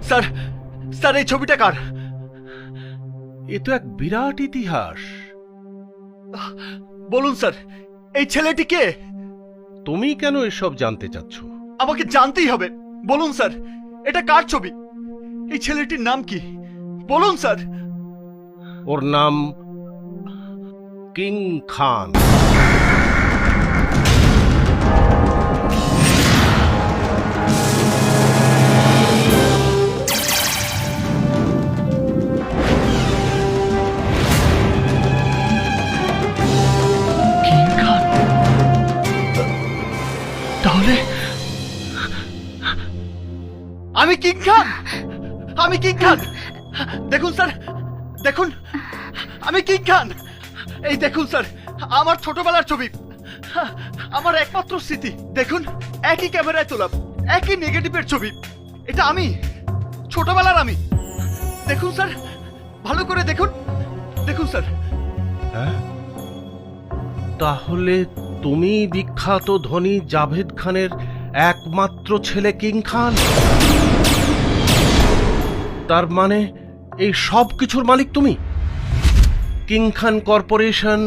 Sir sir এই ছবিটা কার? এ তো এক বিরাট ইতিহাস। বলুন স্যার, এই ছেলেটি কে? তুমি কেন এসব জানতে চাচ্ছ? আমাকে জানতেই হবে। বলুন স্যার, এটা কার ছবি? এই ছেলেটির নাম কি? বলুন স্যার। ওর নাম কিং খান। কিং খান? তাহলে আমি কিং খান? আমি কিং খান? দেখুন স্যার, দেখুন, আমি কিং খান। এই দেখুন স্যার, আমার ছোটবেলার ছবি, আমার একমাত্র স্মৃতি। দেখুন, একই ক্যামেরায় তোলা, একই নেগেটিভের ছবি। এটা আমি, ছোটবেলার আমি। দেখুন স্যার, ভালো করে দেখুন, দেখুন স্যার। হ্যাঁ, তাহলে তুমি বিখ্যাত ধনী জাভেদ খানের একমাত্র ছেলে কিং খান? তার মানে এই সব কিছুর মালিক তুমি? কিং খান কর্পোরেশন,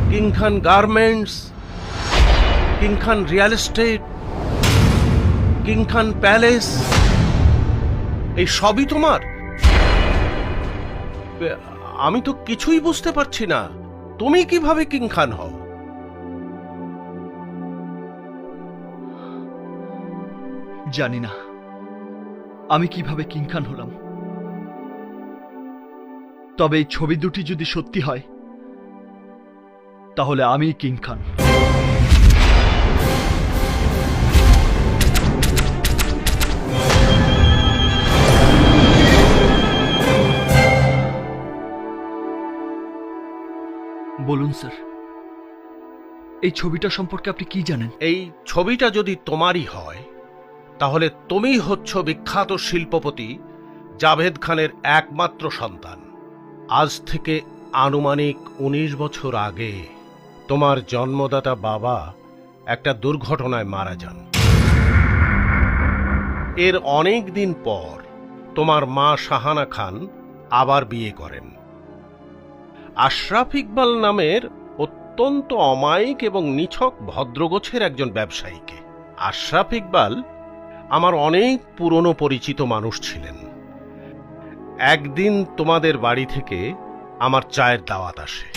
কিং খান গার্মেন্টস, কিং খান রিয়েল এস্টেট, কিং খান প্যালেস, এই সবই তোমার? আমি তো কিছুই বুঝতে পারছি না, তুমি কিভাবে কিং খান হও? জানি না আমি কিভাবে কিং খান হলাম, তবে এই ছবি দুটি যদি সত্যি হয় তাহলে আমি কিং খান। বলুন স্যার, এই ছবিটা সম্পর্কে আপনি কি জানেন? এই ছবিটা যদি তোমারই হয় তাহলে তুমি হচ্ছ বিখ্যাত শিল্পপতি জাভেদ খানের একমাত্র সন্তান। আজ থেকে আনুমানিক 19 বছর আগে তোমার জন্মদাতা বাবা একটা দুর্ঘটনায় মারা যান। এর অনেক দিন পর তোমার মা শাহানা খান আবার বিয়ে করেন আশরাফ ইকবাল নামের অত্যন্ত অমায়িক এবং নিছক ভদ্রগোছের একজন ব্যবসায়ীকে। আশরাফ ইকবাল আমার অনেক পুরনো পরিচিত মানুষ ছিলেন। একদিন তোমাদের বাড়ি থেকে আমার চায়ের দাওয়াত আসে।